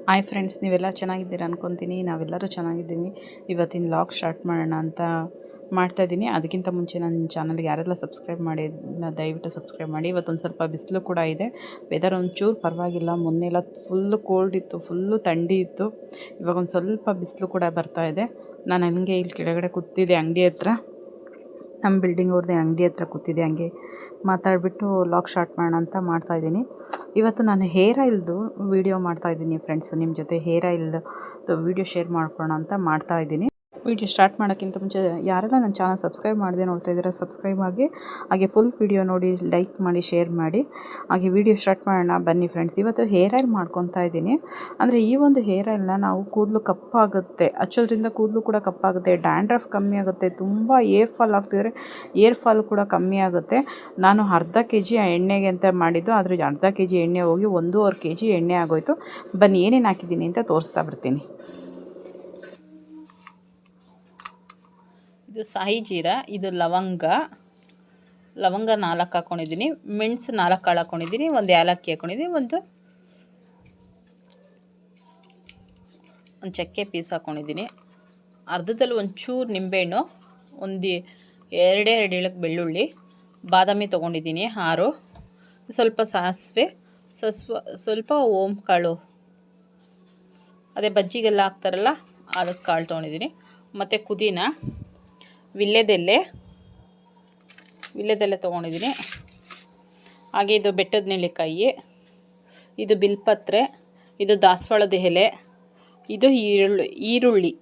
Hi friends, ನೀವೆಲ್ಲ ಚೆನ್ನಾಗಿದ್ದೀರಾ ಅನ್ಕೊತೀನಿ. ನಾವೆಲ್ಲರೂ ಚೆನ್ನಾಗಿದ್ದೀವಿ. ಇವತ್ತಿನ ವ್ಲಾಗ್ ಸ್ಟಾರ್ಟ್ ಮಾಡೋಣ ಅಂತ ಮಾಡ್ತಾಯಿದ್ದೀನಿ. ಅದಕ್ಕಿಂತ ಮುಂಚೆ ನನ್ನ ಚಾನಲ್ಗೆ ಯಾರೆಲ್ಲ ಸಬ್ಸ್ಕ್ರೈಬ್ ಮಾಡಿಲ್ಲ ದಯವಿಟ್ಟು ಸಬ್ಸ್ಕ್ರೈಬ್ ಮಾಡಿ. ಇವತ್ತೊಂದು ಸ್ವಲ್ಪ ಬಿಸಿಲು ಕೂಡ ಇದೆ. ವೆದರ್ ಒಂಚೂರು ಪರವಾಗಿಲ್ಲ. ಮೊನ್ನೆಲ್ಲ ಫುಲ್ಲು ಕೋಲ್ಡ್ ಇತ್ತು, ಫುಲ್ಲು ಥಂಡಿ ಇತ್ತು. ಇವಾಗ ಒಂದು ಸ್ವಲ್ಪ ಬಿಸಿಲು ಕೂಡ ಬರ್ತಾ ಇದೆ. ನಾನು ಹಂಗೆ ಇಲ್ಲಿ ಕೆಳಗಡೆ ಕೂತಿದ್ದೆ ಅಂಗಡಿ ಹತ್ರ, ನಮ್ಮ ಬಿಲ್ಡಿಂಗ್ ಅವ್ರದ್ದೇ ಅಂಗಡಿ ಹತ್ರ ಕೂತಿದ್ದೆ. ಹಂಗೆ ಮಾತಾಡಿಬಿಟ್ಟು ವ್ಲಾಗ್ ಸ್ಟಾರ್ಟ್ ಮಾಡೋಣ ಅಂತ ಮಾಡ್ತಾಯಿದ್ದೀನಿ. ಇವತ್ತು ನಾನು ಹೇರ್ ಆಯಿಲ್ದು ವೀಡಿಯೋ ಮಾಡ್ತಾಯಿದ್ದೀನಿ ಫ್ರೆಂಡ್ಸ್. ನಿಮ್ಮ ಜೊತೆ ಹೇರ್ ಆಯಿಲ್ದು ವೀಡಿಯೋ ಶೇರ್ ಮಾಡ್ಕೊಳ್ಳೋಣ ಅಂತ ಮಾಡ್ತಾಯಿದ್ದೀನಿ. ವೀಡಿಯೋ ಸ್ಟಾರ್ಟ್ ಮಾಡೋಕ್ಕಿಂತ ಮುಂಚೆ ಯಾರೆಲ್ಲ ನನ್ನ ಚಾನಲ್ ಸಬ್ಸ್ಕ್ರೈಬ್ ಮಾಡದೆ ನೋಡ್ತಾ ಇದ್ದೀರಾ ಸಬ್ಸ್ಕ್ರೈಬ್ ಆಗಿ, ಹಾಗೆ ಫುಲ್ ವೀಡಿಯೋ ನೋಡಿ ಲೈಕ್ ಮಾಡಿ ಶೇರ್ ಮಾಡಿ. ಹಾಗೆ ವೀಡಿಯೋ ಸ್ಟಾರ್ಟ್ ಮಾಡೋಣ ಬನ್ನಿ ಫ್ರೆಂಡ್ಸ್. ಇವತ್ತು ಹೇರ್ ಆಯಿಲ್ ಮಾಡ್ಕೊತಾ ಇದ್ದೀನಿ. ಅಂದರೆ ಈ ಒಂದು ಹೇರ್ ಆಯಿಲ್ನ ನಾವು ಕೂದಲು ಕಪ್ಪಾಗುತ್ತೆ, ಹಚ್ಚೋದ್ರಿಂದ ಕೂದಲು ಕೂಡ ಕಪ್ಪಾಗುತ್ತೆ, ಡ್ಯಾಂಡ್ರಫ್ ಕಮ್ಮಿ ಆಗುತ್ತೆ, ತುಂಬ ಏರ್ ಫಾಲ್ ಆಗ್ತಿದ್ರೆ ಏರ್ ಫಾಲ್ ಕೂಡ ಕಮ್ಮಿ ಆಗುತ್ತೆ. ನಾನು ಅರ್ಧ kg ಎಣ್ಣೆಗೆ ಅಂತ ಮಾಡಿದ್ದು, ಆದರೆ ಅರ್ಧ kg ಎಣ್ಣೆ ಹೋಗಿ 1.5 kg ಎಣ್ಣೆ ಆಗೋಯ್ತು. ಬನ್ನಿ ಏನೇನು ಹಾಕಿದ್ದೀನಿ ಅಂತ ತೋರಿಸ್ತಾ ಬರ್ತೀನಿ. ಇದು ಸಾಯಿ ಜೀರಾ, ಇದು ಲವಂಗ 4 ಹಾಕ್ಕೊಂಡಿದ್ದೀನಿ, ಮೆಣಸು 4 ಕಾಳು ಹಾಕ್ಕೊಂಡಿದ್ದೀನಿ, ಒಂದು ಏಲಕ್ಕಿ ಹಾಕ್ಕೊಂಡಿದ್ದೀನಿ, ಒಂದು ಚಕ್ಕೆ ಪೀಸ್ ಹಾಕ್ಕೊಂಡಿದ್ದೀನಿ, ಅರ್ಧದಲ್ಲಿ ಒಂಚೂರು ನಿಂಬೆಹಣ್ಣು, ಒಂದು 2 ಇಳಕ್ಕೆ ಬೆಳ್ಳುಳ್ಳಿ, ಬಾದಾಮಿ ತೊಗೊಂಡಿದ್ದೀನಿ 6, ಸ್ವಲ್ಪ ಸಾಸಿವೆ, ಸ್ವಲ್ಪ ಓಂ ಕಾಳು, ಅದೇ ಬಜ್ಜಿಗೆಲ್ಲ ಹಾಕ್ತಾರಲ್ಲ ಅದಕ್ಕೆ ಕಾಳು ತೊಗೊಂಡಿದ್ದೀನಿ, ಮತ್ತು ಪುದೀನ, ವಿಳ್ಯೆದೆಲೆ ತೊಗೊಂಡಿದ್ದೀನಿ. ಹಾಗೆ ಇದು ಬೆಟ್ಟದ ನೆಲ್ಲಿಕಾಯಿ, ಇದು ಬಿಲ್ಪತ್ರೆ, ಇದು ದಾಸವಾಳದ ಎಲೆ, ಇದು ಈರುಳ್ಳಿ,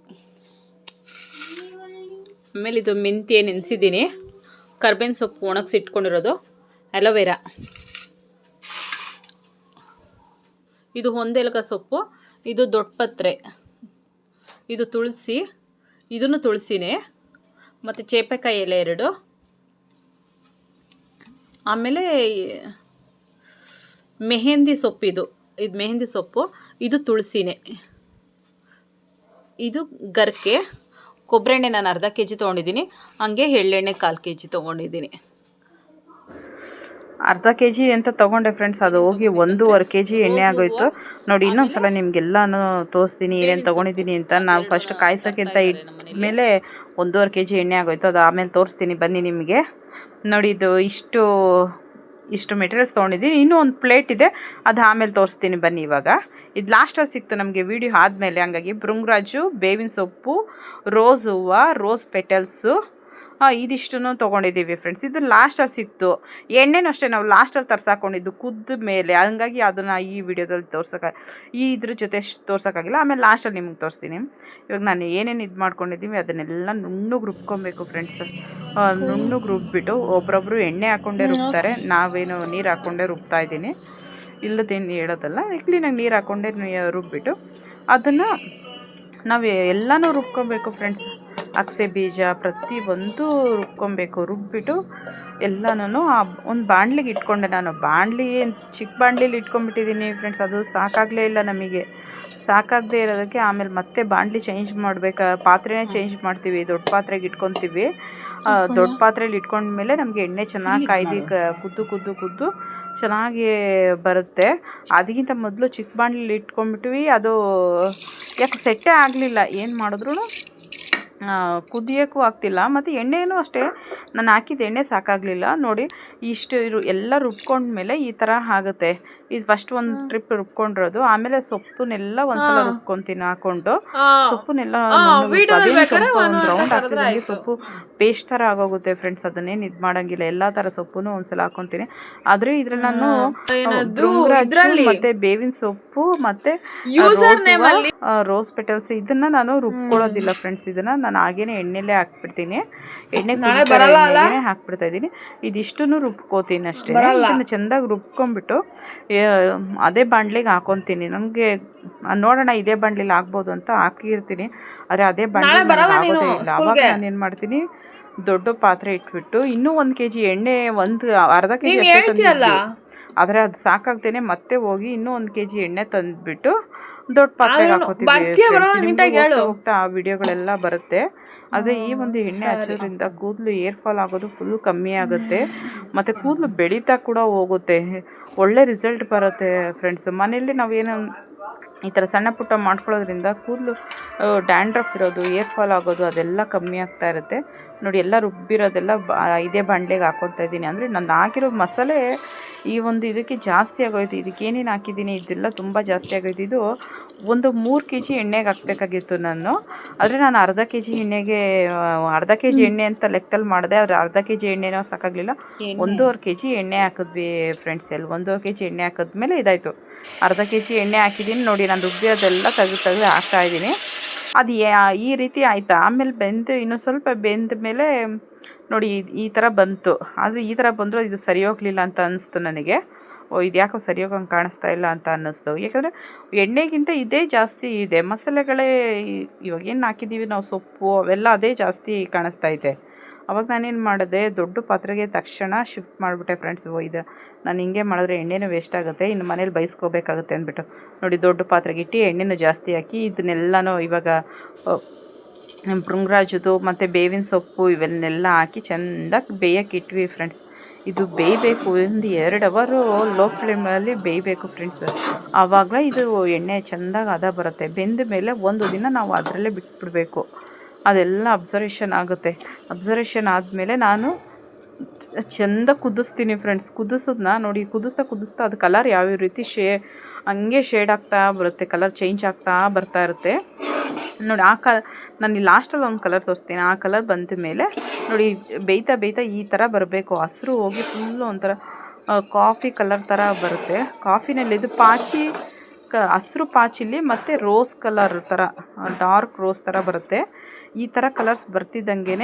ಆಮೇಲೆ ಇದು ಮೆಂತ್ಯ ನೆನೆಸಿದ್ದೀನಿ, ಕರ್ಬೇವಿನ ಸೊಪ್ಪು ಒಣಗಿಸಿಟ್ಕೊಂಡಿರೋದು, ಅಲೋವೆರಾ, ಇದು ಹೊಂದೆಲಗ ಸೊಪ್ಪು, ಇದು ದೊಡ್ಡಪತ್ರೆ, ಇದು ತುಳಸಿ, ಇದನ್ನು ತುಳಸಿನೇ, ಮತ್ತು ಚೇಪೆಕಾಯಿ ಎಲೆ 2, ಆಮೇಲೆ ಮೆಹಂದಿ ಸೊಪ್ಪು, ಇದು ಮೆಹಂದಿ ಸೊಪ್ಪು, ಇದು ತುಳಸಿನೇ, ಇದು ಗರ್ಕೆ, ಕೊಬ್ಬರಿ ಎಣ್ಣೆ ನಾನು ಅರ್ಧ kg ತೊಗೊಂಡಿದ್ದೀನಿ, ಹಾಗೆ ಎಳ್ಳೆಣ್ಣೆ 1/4 kg ತೊಗೊಂಡಿದ್ದೀನಿ. ಅರ್ಧ kg ಅಂತ ತೊಗೊಂಡೆ ಫ್ರೆಂಡ್ಸ್, ಅದು ಹೋಗಿ 1.5 kg ಎಣ್ಣೆ ಆಗೋಯ್ತು. ನೋಡಿ ಇನ್ನೊಂದು ಸಲ ನಿಮಗೆಲ್ಲನೂ ತೋರಿಸ್ತೀನಿ ಏನೇನು ತೊಗೊಂಡಿದ್ದೀನಿ ಅಂತ. ನಾವು ಫಸ್ಟ್ ಕಾಯ್ಸೋಕ್ಕೆ ಅಂತ ಇಟ್ಮೇಲೆ 1.5 kg ಎಣ್ಣೆ ಆಗೋಯ್ತು, ಅದು ಆಮೇಲೆ ತೋರಿಸ್ತೀನಿ ಬನ್ನಿ ನಿಮಗೆ. ನೋಡಿ ಇದು ಇಷ್ಟು ಮೆಟೀರಿಯಲ್ಸ್ ತೊಗೊಂಡಿದ್ದೀನಿ, ಇನ್ನೂ ಒಂದು ಪ್ಲೇಟ್ ಇದೆ, ಅದು ಆಮೇಲೆ ತೋರಿಸ್ತೀನಿ ಬನ್ನಿ. ಇವಾಗ ಇದು ಲಾಸ್ಟಲ್ಲಿ ಸಿಕ್ತು ನಮಗೆ ವೀಡಿಯೋ ಆದಮೇಲೆ, ಹಂಗಾಗಿ ಭೃಂಗರಾಜು, ಬೇವಿನ ಸೊಪ್ಪು, ರೋಸ್ ಹೂವು, ರೋಸ್ ಪೆಟಲ್ಸು, ಇದಿಷ್ಟನ್ನು ತೊಗೊಂಡಿದ್ದೀವಿ ಫ್ರೆಂಡ್ಸ್. ಇದು ಲಾಸ್ಟಲ್ಲಿ ಸಿಕ್ತು. ಎಣ್ಣೆನೂ ಅಷ್ಟೇ ನಾವು ಲಾಸ್ಟಲ್ಲಿ ತರ್ಸಾಕೊಂಡಿದ್ದು ಕುದ್ದ ಮೇಲೆ, ಹಂಗಾಗಿ ಅದನ್ನು ಈ ವಿಡಿಯೋದಲ್ಲಿ ಇದ್ರ ಜೊತೆ ತೋರ್ಸೋಕ್ಕಾಗಿಲ್ಲ, ಆಮೇಲೆ ಲಾಸ್ಟಲ್ಲಿ ನಿಮ್ಗೆ ತೋರಿಸ್ತೀನಿ. ಇವಾಗ ನಾನು ಏನೇನು ಇದು ಮಾಡ್ಕೊಂಡಿದ್ದೀವಿ ಅದನ್ನೆಲ್ಲ ನುಣ್ಣಗೆ ರುಬ್ಕೊಬೇಕು ಫ್ರೆಂಡ್ಸ್. ನುಣ್ಣಗೆ ರುಬ್ಬಿಬಿಟ್ಟು, ಒಬ್ಬೊಬ್ಬರು ಎಣ್ಣೆ ಹಾಕ್ಕೊಂಡೇ ರುಬ್ತಾರೆ, ನಾವೇನು ನೀರು ಹಾಕ್ಕೊಂಡೇ ರುಬ್ತಾ ಇದ್ದೀನಿ. ಇಲ್ಲದೇನು ಹೇಳೋದಲ್ಲ, ಕ್ಲೀನಾಗಿ ನೀರು ಹಾಕ್ಕೊಂಡೇ ರುಬ್ಬಿಟ್ಟು ಅದನ್ನು ನಾವು ಎಲ್ಲನೂ ರುಬ್ಕೊಬೇಕು ಫ್ರೆಂಡ್ಸ್. ಅಗಸೆ ಬೀಜ ಪ್ರತಿಯೊಂದು ರುಬ್ಕೊಬೇಕು. ರುಬ್ಬಿಟ್ಟು ಎಲ್ಲನೂ ಒಂದು ಬಾಣಲಿಗೆ ಇಟ್ಕೊಂಡೆ. ನಾನು ಚಿಕ್ಕ ಬಾಣಲಿಲಿ ಇಟ್ಕೊಂಡ್ಬಿಟ್ಟಿದ್ದೀನಿ ಫ್ರೆಂಡ್ಸ್. ಅದು ಸಾಕಾಗಲೇ ಇಲ್ಲ ನಮಗೆ. ಸಾಕಾಗದೇ ಇರೋದಕ್ಕೆ ಆಮೇಲೆ ಮತ್ತೆ ಬಾಣಲಿ ಚೇಂಜ್ ಪಾತ್ರೆನೇ ಚೇಂಜ್ ಮಾಡ್ತೀವಿ, ದೊಡ್ಡ ಪಾತ್ರೆಗೆ ಇಟ್ಕೊತೀವಿ. ದೊಡ್ಡ ಪಾತ್ರೆಯಲ್ಲಿ ಇಟ್ಕೊಂಡ್ಮೇಲೆ ನಮಗೆ ಎಣ್ಣೆ ಚೆನ್ನಾಗಿ ಕುದ್ದು ಚೆನ್ನಾಗಿ ಬರುತ್ತೆ. ಅದಕ್ಕಿಂತ ಮೊದಲು ಚಿಕ್ಕ ಬಾಣಲಿಲಿ ಇಟ್ಕೊಂಡ್ಬಿಟ್ವಿ, ಅದು ಯಾಕೆ ಸೆಟ್ಟೇ ಆಗಲಿಲ್ಲ. ಏನು ಮಾಡಿದ್ರು ಕುದಿಯೋಕ್ಕೂ ಆಗ್ತಿಲ್ಲ, ಮತ್ತು ಎಣ್ಣೆನೂ ಅಷ್ಟೇ ನಾನು ಹಾಕಿದ ಎಣ್ಣೆ ಸಾಕಾಗಲಿಲ್ಲ. ನೋಡಿ ಇಷ್ಟು ಎಲ್ಲ ರುಬ್ಕೊಂಡ್ಮೇಲೆ ಈ ಥರ ಆಗುತ್ತೆ. ಇದು ಫಸ್ಟ್ ಒಂದು ಟ್ರಿಪ್ ರುಬ್ಕೊಂಡಿರೋದು, ಆಮೇಲೆ ಸೊಪ್ಪನ್ನೆಲ್ಲ ಒಂದ್ಸಲ ರುಬ್ಕೊತೀನಿ ಹಾಕ್ಕೊಂಡು. ಸೊಪ್ಪನ್ನೆಲ್ಲ ಒಂದು ರೌಂಡ್ ಹಾಕ್ತಿದ್ದಂಗೆ ಸೊಪ್ಪು ಪೇಸ್ಟ್ ಥರ ಆಗೋಗುತ್ತೆ ಫ್ರೆಂಡ್ಸ್. ಅದನ್ನೇನು ಇದು ಮಾಡೋಂಗಿಲ್ಲ, ಎಲ್ಲ ಥರ ಸೊಪ್ಪು ಒಂದ್ಸಲ ಹಾಕ್ಕೊತೀನಿ. ಆದರೆ ಇದ್ರಲ್ಲಿ ನಾನು ಮತ್ತು ಬೇವಿನ ಸೊಪ್ಪು ಮತ್ತು ರೋಸ್ ಪೆಟಲ್ಸ್ ಇದನ್ನು ನಾನು ರುಬ್ಕೊಳ್ಳೋದಿಲ್ಲ ಫ್ರೆಂಡ್ಸ್. ಇದನ್ನು ನಾನು ಹಾಗೇನೆ ಎಣ್ಣೆಲ್ಲೇ ಹಾಕ್ಬಿಡ್ತೀನಿ, ಎಣ್ಣೆಗೆ ಹಾಕ್ಬಿಡ್ತಾ ಇದ್ದೀನಿ. ಇದಿಷ್ಟನ್ನು ರುಬ್ಕೋತೀನಿ ಅಷ್ಟೇ. ಇದನ್ನು ಚೆಂದಾಗಿ ರುಬ್ಕೊಂಡ್ಬಿಟ್ಟು ಅದೇ ಬಾಣಲಿಗೆ ಹಾಕೊತೀನಿ. ನನಗೆ ನೋಡೋಣ ಇದೇ ಬಾಣಲಿಲಿ ಆಗ್ಬೋದು ಅಂತ ಹಾಕಿರ್ತೀನಿ, ಆದರೆ ಅದೇ ಬಾಣಲಿ ಆಗೋದೇ ಇಲ್ಲ. ಆವಾಗ ನಾನು ಏನು ಮಾಡ್ತೀನಿ, ದೊಡ್ಡ ಪಾತ್ರೆ ಇಟ್ಬಿಟ್ಟು ಇನ್ನೂ 1 kg ಎಣ್ಣೆ, ಅರ್ಧ kg ಆದರೆ ಅದು ಸಾಕಾಗ್ತೇನೆ ಮತ್ತೆ ಹೋಗಿ ಇನ್ನೂ 1 kg ಎಣ್ಣೆ ತಂದುಬಿಟ್ಟು ದೊಡ್ಡ ಪಾತ್ರೆಗೆ ಹಾಕೋತೀವಿ. ಹೋಗ್ತಾ ಆ ವಿಡಿಯೋಗಳೆಲ್ಲ ಬರುತ್ತೆ. ಆದರೆ ಈ ಒಂದು ಎಣ್ಣೆ ಹಚ್ಚೋದ್ರಿಂದ ಕೂದಲು ಏರ್ ಫಾಲ್ ಆಗೋದು ಫುಲ್ ಕಮ್ಮಿ ಆಗುತ್ತೆ, ಮತ್ತು ಕೂದಲು ಬೆಳೀತಾ ಕೂಡ ಹೋಗುತ್ತೆ, ಒಳ್ಳೆ ರಿಸಲ್ಟ್ ಬರುತ್ತೆ ಫ್ರೆಂಡ್ಸ್. ಮನೆಯಲ್ಲಿ ನಾವೇನು ಈ ಥರ ಸಣ್ಣ ಪುಟ್ಟ ಮಾಡ್ಕೊಳ್ಳೋದ್ರಿಂದ ಕೂದಲು ಡ್ಯಾಂಡ್ರಫ್ ಇರೋದು, ಏರ್ ಫಾಲ್ ಆಗೋದು ಅದೆಲ್ಲ ಕಮ್ಮಿ ಆಗ್ತಾ ಇರುತ್ತೆ. ನೋಡಿ ಎಲ್ಲ ರುಬ್ಬಿರೋದೆಲ್ಲ ಇದೇ ಬಾಣಲೆಗೆ ಹಾಕ್ಕೊತಾ ಇದ್ದೀನಿ. ಅಂದರೆ ನಾನು ಹಾಕಿರೋ ಮಸಾಲೆ ಈ ಒಂದು ಇದಕ್ಕೆ ಜಾಸ್ತಿ ಆಗೋಯ್ತು. ಇದಕ್ಕೆ ಏನೇನು ಹಾಕಿದ್ದೀನಿ ಇದೆಲ್ಲ ತುಂಬ ಜಾಸ್ತಿ ಆಗೋಯ್ತು. ಇದು ಒಂದು 3 kg ಎಣ್ಣೆಗೆ ಹಾಕಬೇಕಾಗಿತ್ತು ನಾನು. ಆದರೆ ನಾನು ಅರ್ಧ kg ಎಣ್ಣೆ ಅಂತ ಲೆಕ್ಕದಲ್ಲಿ ಮಾಡಿದೆ. ಆದರೆ ಅರ್ಧ kg ಎಣ್ಣೆನೋ ಸಾಕಾಗಲಿಲ್ಲ. 1.5 kg ಎಣ್ಣೆ ಹಾಕಿದ್ವಿ ಫ್ರೆಂಡ್ಸ್. 1.5 kg ಎಣ್ಣೆ ಹಾಕಿದ್ಮೇಲೆ ಇದಾಯಿತು. ಅರ್ಧ kg ಎಣ್ಣೆ ಹಾಕಿದ್ದೀನಿ. ನೋಡಿ ನಾನು ರುಬ್ಬಿರೋದೆಲ್ಲ ತೆಗೆದು ಹಾಕ್ತಾಯಿದ್ದೀನಿ. ಅದು ಈ ರೀತಿ ಆಯಿತಾ. ಆಮೇಲೆ ಇನ್ನೂ ಸ್ವಲ್ಪ ಬೆಂದ ಮೇಲೆ ನೋಡಿ ಈ ಥರ ಬಂತು. ಆದರೆ ಈ ಥರ ಬಂದರೂ ಇದು ಸರಿ ಹೋಗಲಿಲ್ಲ ಅಂತ ಅನ್ನಿಸ್ತು ನನಗೆ. ಇದು ಯಾಕೋ ಸರಿ ಹೋಗಂಗೆ ಕಾಣಿಸ್ತಾ ಇಲ್ಲ ಅಂತ ಅನ್ನಿಸ್ತು. ಯಾಕಂದರೆ ಎಣ್ಣೆಗಿಂತ ಇದೇ ಜಾಸ್ತಿ ಇದೆ. ಮಸಾಲೆಗಳೇ ಇವಾಗ ಏನು ಹಾಕಿದ್ದೀವಿ ನಾವು, ಸೊಪ್ಪು ಅವೆಲ್ಲ ಅದೇ ಜಾಸ್ತಿ ಕಾಣಿಸ್ತಾ ಇದೆ. ಅವಾಗ ನಾನೇನು ಮಾಡಿದೆ, ದೊಡ್ಡ ಪಾತ್ರೆಗೆ ತಕ್ಷಣ ಶಿಫ್ಟ್ ಮಾಡಿಬಿಟ್ಟೆ ಫ್ರೆಂಡ್ಸ್. ಇದು ನಾನು ಹಿಂಗೆ ಮಾಡಿದ್ರೆ ಎಣ್ಣೆನೂ ವೇಸ್ಟ್ ಆಗುತ್ತೆ, ಇನ್ನು ಮನೇಲಿ ಬೈಸ್ಕೋಬೇಕಾಗುತ್ತೆ ಅಂದ್ಬಿಟ್ಟು ನೋಡಿ ದೊಡ್ಡ ಪಾತ್ರೆಗೆ ಇಟ್ಟು ಎಣ್ಣೆನೂ ಜಾಸ್ತಿ ಹಾಕಿ ಇದನ್ನೆಲ್ಲನೂ ಇವಾಗ ಭೃಂಗರಾಜದ್ದು ಮತ್ತು ಬೇವಿನ ಸೊಪ್ಪು ಇವನ್ನೆಲ್ಲ ಹಾಕಿ ಚೆಂದಾಗಿ ಬೇಯಕ್ಕೆ ಇಟ್ವಿ ಫ್ರೆಂಡ್ಸ್. ಇದು ಬೇಯಬೇಕು, ಒಂದು 2 ಅವರು ಲೋ ಫ್ಲೇಮಲ್ಲಿ ಬೇಯಬೇಕು ಫ್ರೆಂಡ್ಸ್. ಆವಾಗ ಇದು ಎಣ್ಣೆ ಚೆಂದಾಗಿ ಹದ ಬರುತ್ತೆ. ಬೆಂದ ಮೇಲೆ ಒಂದು ದಿನ ನಾವು ಅದರಲ್ಲೇ ಬಿಟ್ಬಿಡಬೇಕು. ಅದೆಲ್ಲ ಅಬ್ಸರ್ವೇಷನ್ ಆಗುತ್ತೆ. ಅಬ್ಸರ್ವೇಷನ್ ಆದಮೇಲೆ ನಾನು ಚೆಂದ ಕುದಿಸ್ತೀನಿ ಫ್ರೆಂಡ್ಸ್. ಕುದಿಸೋದನ್ನ ನೋಡಿ, ಕುದಿಸ್ತಾ ಅದು ಕಲರ್ ಯಾವ ರೀತಿ ಹಂಗೆ ಶೇಡ್ ಆಗ್ತಾ ಬರುತ್ತೆ, ಕಲರ್ ಚೇಂಜ್ ಆಗ್ತಾ ಬರ್ತಾ ಇರುತ್ತೆ ನೋಡಿ. ನಾನು ಲಾಸ್ಟಲ್ಲಿ ಒಂದು ಕಲರ್ ತೋರಿಸ್ತೀನಿ. ಆ ಕಲರ್ ಬಂದ ಮೇಲೆ ನೋಡಿ ಬೇಯ್ತಾ ಈ ಥರ ಬರಬೇಕು. ಹಸಿರು ಹೋಗಿ ಫುಲ್ಲು ಒಂಥರ ಕಾಫಿ ಕಲರ್ ಥರ ಬರುತ್ತೆ. ಕಾಫಿನಲ್ಲಿ ಇದು ಪಾಚಿ ಹಸಿರು ಪಾಚಿಲಿ ಮತ್ತು ರೋಸ್ ಕಲರ್ ಥರ, ಡಾರ್ಕ್ ರೋಸ್ ಥರ ಬರುತ್ತೆ. ಈ ಥರ ಕಲರ್ಸ್ ಬರ್ತಿದ್ದಂಗೆ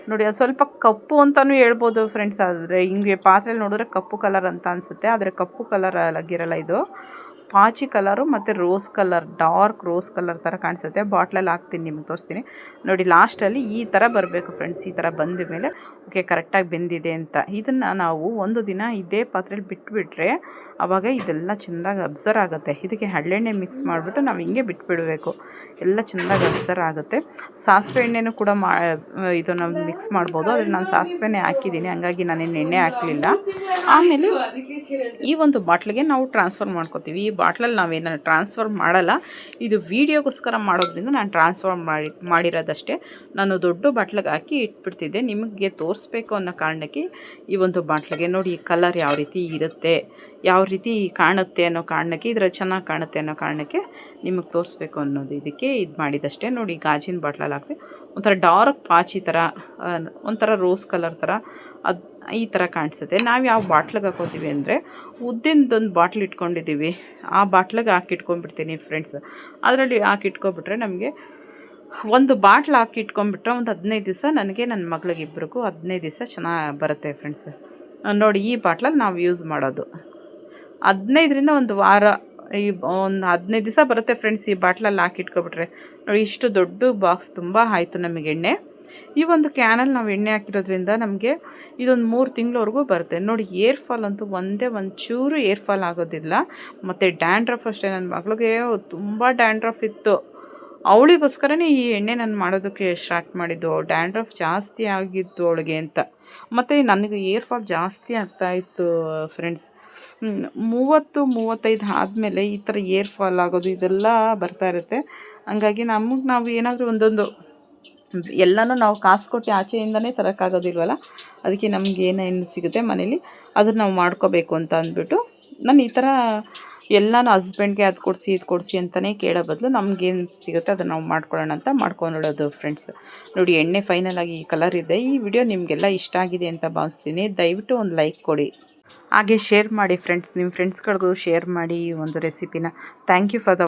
ನೋಡಿ ಅದು ಸ್ವಲ್ಪ ಕಪ್ಪು ಅಂತಲೂ ಹೇಳ್ಬೋದು ಫ್ರೆಂಡ್ಸ್. ಆದರೆ ಹಿಂಗೆ ಪಾತ್ರೆಯಲ್ಲಿ ನೋಡಿದ್ರೆ ಕಪ್ಪು ಕಲರ್ ಅಂತ ಅನಿಸುತ್ತೆ, ಆದರೆ ಕಪ್ಪು ಕಲರ್ ಆಗಿರಲ್ಲ. ಇದು ಪಾಚಿ ಕಲರು ಮತ್ತು rose colour, dark rose colour ಥರ ಕಾಣಿಸುತ್ತೆ. ಬಾಟ್ಲಲ್ಲಿ ಹಾಕ್ತೀನಿ, ನಿಮ್ಗೆ ತೋರಿಸ್ತೀನಿ ನೋಡಿ. ಲಾಸ್ಟಲ್ಲಿ ಈ ಥರ ಬರಬೇಕು ಫ್ರೆಂಡ್ಸ್. ಈ ಥರ ಬಂದ ಮೇಲೆ ಓಕೆ ಕರೆಕ್ಟಾಗಿ ಬೆಂದಿದೆ ಅಂತ. ಇದನ್ನು ನಾವು ಒಂದು ದಿನ ಇದೇ ಪಾತ್ರೆಯಲ್ಲಿ ಬಿಟ್ಬಿಟ್ರೆ ಆವಾಗ ಇದೆಲ್ಲ ಚೆಂದಾಗಿ ಅಬ್ಸರ್ವ್ ಆಗುತ್ತೆ. ಇದಕ್ಕೆ ಹಳ್ಳೆಣ್ಣೆ ಮಿಕ್ಸ್ ಮಾಡಿಬಿಟ್ಟು ನಾವು ಹಿಂಗೆ ಬಿಟ್ಬಿಡಬೇಕು, ಎಲ್ಲ ಚೆಂದಾಗಿ ಅಬ್ಸರ್ವ್ ಆಗುತ್ತೆ. ಸಾಸಿವೆ ಎಣ್ಣೆನೂ ಕೂಡ ಇದು ನಾವು ಮಿಕ್ಸ್ ಮಾಡ್ಬೋದು. ಆದರೆ ನಾನು ಸಾಸಿವೆನೇ ಹಾಕಿದ್ದೀನಿ, ಹಂಗಾಗಿ ನಾನೇನು ಎಣ್ಣೆ ಹಾಕಲಿಲ್ಲ. ಆಮೇಲೆ ಈ ಒಂದು ಬಾಟ್ಲಿಗೆ ನಾವು ಟ್ರಾನ್ಸ್ಫರ್ ಮಾಡ್ಕೋತೀವಿ. ಈ ಬಾಟ್ಲಲ್ಲಿ ನಾವೇನಾದ್ರು ಟ್ರಾನ್ಸ್ಫರ್ ಮಾಡಲ್ಲ, ಇದು ವೀಡಿಯೋಗೋಸ್ಕರ ಮಾಡೋದ್ರಿಂದ ನಾನು ಟ್ರಾನ್ಸ್ಫರ್ ಮಾಡಿರೋದಷ್ಟೇ. ನಾನು ದೊಡ್ಡ ಬಾಟ್ಲಿಗೆ ಹಾಕಿ ಇಟ್ಬಿಡ್ತಿದ್ದೆ, ನಿಮಗೆ ತೋರಿಸ್ಬೇಕು ಅನ್ನೋ ಕಾರಣಕ್ಕೆ ಈ ಒಂದು ಬಾಟ್ಲಿಗೆ ನೋಡಿ ಕಲರ್ ಯಾವ ರೀತಿ ಇರುತ್ತೆ, ಯಾವ ರೀತಿ ಕಾಣುತ್ತೆ ಅನ್ನೋ ಕಾರಣಕ್ಕೆ, ಇದರ ಚೆನ್ನಾಗಿ ಕಾಣುತ್ತೆ ಅನ್ನೋ ಕಾರಣಕ್ಕೆ ನಿಮಗೆ ತೋರಿಸ್ಬೇಕು ಅನ್ನೋದು ಇದಕ್ಕೆ ಇದು ಮಾಡಿದಷ್ಟೇ. ನೋಡಿ ಗಾಜಿನ ಬಾಟ್ಲಲ್ಲಿ ಹಾಕ್ತೀವಿ, ಒಂಥರ ಡಾರ್ಕ್ ಪಾಚಿ ಥರ, ಒಂಥರ ರೋಸ್ ಕಲರ್ ಥರ ಅದು ಈ ಥರ ಕಾಣಿಸುತ್ತೆ. ನಾವು ಯಾವ ಬಾಟ್ಲಿಗೆ ಹಾಕೋತೀವಿ ಅಂದರೆ ಉದ್ದಿನದೊಂದು ಬಾಟ್ಲ್ ಇಟ್ಕೊಂಡಿದ್ದೀವಿ, ಆ ಬಾಟ್ಲಿಗೆ ಹಾಕಿಟ್ಕೊಂಡ್ಬಿಡ್ತೀನಿ ಫ್ರೆಂಡ್ಸ್. ಅದರಲ್ಲಿ ಹಾಕಿಟ್ಕೊಬಿಟ್ರೆ ನಮಗೆ ಒಂದು ಬಾಟ್ಲ್ ಹಾಕಿಟ್ಕೊಂಡ್ಬಿಟ್ರೆ ಒಂದು 15 ದಿವಸ ನನಗೆ ನನ್ನ ಮಗಳಿಗೆ ಇಬ್ಬರಿಗೂ 15 ದಿವಸ ಚೆನ್ನಾಗಿ ಬರುತ್ತೆ ಫ್ರೆಂಡ್ಸ್. ನೋಡಿ ಈ ಬಾಟ್ಲಲ್ಲಿ ನಾವು ಯೂಸ್ ಮಾಡೋದು 15ರಿಂದ ಒಂದು ವಾರ, ಒಂದು 15 ದಿವಸ ಬರುತ್ತೆ ಫ್ರೆಂಡ್ಸ್. ಈ ಬಾಟ್ಲಲ್ಲಿ ಹಾಕಿಟ್ಕೊಬಿಟ್ರೆ ನೋಡಿ ಇಷ್ಟು ದೊಡ್ಡ ಬಾಕ್ಸ್ ತುಂಬ ಆಯಿತು ನಮಗೆ ಎಣ್ಣೆ. ಈ ಒಂದು ಕ್ಯಾನಲ್ಲಿ ನಾವು ಎಣ್ಣೆ ಹಾಕಿರೋದ್ರಿಂದ ನಮಗೆ ಇದೊಂದು 3 ತಿಂಗಳವರೆಗೂ ಬರುತ್ತೆ ನೋಡಿ. ಏರ್ ಫಾಲ್ ಅಂತೂ ಒಂಚೂರು ಏರ್ ಫಾಲ್ ಆಗೋದಿಲ್ಲ. ಮತ್ತು ಡ್ಯಾಂಡ್ರಫ್ ಅಷ್ಟೇ, ನನ್ನ ಮಗಳಿಗೆ ತುಂಬ ಡ್ಯಾಂಡ್ರಫ್ ಇತ್ತು, ಅವಳಿಗೋಸ್ಕರನೇ ಈ ಎಣ್ಣೆ ನಾನು ಮಾಡೋದಕ್ಕೆ ಸ್ಟಾರ್ಟ್ ಮಾಡಿದ್ದು. ಡ್ಯಾಂಡ್ರಫ್ ಜಾಸ್ತಿ ಆಗಿತ್ತು ಅವಳಿಗೆ ಅಂತ. ಮತ್ತು ನನಗೆ ಏರ್ ಫಾಲ್ ಜಾಸ್ತಿ ಆಗ್ತಾಯಿತ್ತು ಫ್ರೆಂಡ್ಸ್. 30-35 ಆದಮೇಲೆ ಈ ಥರ ಏರ್ ಫಾಲ್ ಆಗೋದು ಇದೆಲ್ಲ ಬರ್ತಾ ಇರುತ್ತೆ. ಹಂಗಾಗಿ ನಾವು ಏನಾದರೂ ಒಂದೊಂದು ಎಲ್ಲನೂ ನಾವು ಕಾಸು ಕೊಟ್ಟು ಆಚೆಯಿಂದನೇ ತರೋಕ್ಕಾಗೋದಿಲ್ವಲ್ಲ, ಅದಕ್ಕೆ ನಮ್ಗೆ ಏನೇನು ಸಿಗುತ್ತೆ ಮನೇಲಿ ಅದನ್ನು ನಾವು ಮಾಡ್ಕೋಬೇಕು ಅಂತ ಅಂದ್ಬಿಟ್ಟು ನಾನು ಈ ಥರ ಎಲ್ಲನೂ ಹಸ್ಬೆಂಡ್ಗೆ ಅದು ಕೊಡಿಸಿ ಇದು ಕೊಡಿಸಿ ಅಂತಲೇ ಕೇಳೋ ಬದಲು ನಮಗೇನು ಸಿಗುತ್ತೆ ಅದನ್ನು ನಾವು ಮಾಡ್ಕೊಳ್ಳೋಣ ಅಂತ ಮಾಡ್ಕೊಂಡೋಡೋದು ಫ್ರೆಂಡ್ಸ್. ನೋಡಿ ಎಣ್ಣೆ ಫೈನಲಾಗಿ ಈ ಕಲರ್ ಇದೆ. ಈ ವಿಡಿಯೋ ನಿಮಗೆಲ್ಲ ಇಷ್ಟ ಆಗಿದೆ ಅಂತ ಭಾವಿಸ್ತೀನಿ. ದಯವಿಟ್ಟು ಒಂದು ಲೈಕ್ ಕೊಡಿ, ಹಾಗೆ ಶೇರ್ ಮಾಡಿ ಫ್ರೆಂಡ್ಸ್. ನಿಮ್ಮ ಫ್ರೆಂಡ್ಸ್ಗಳಿಗೂ ಶೇರ್ ಮಾಡಿ ಈ ಒಂದು ರೆಸಿಪಿನ. Thank you for the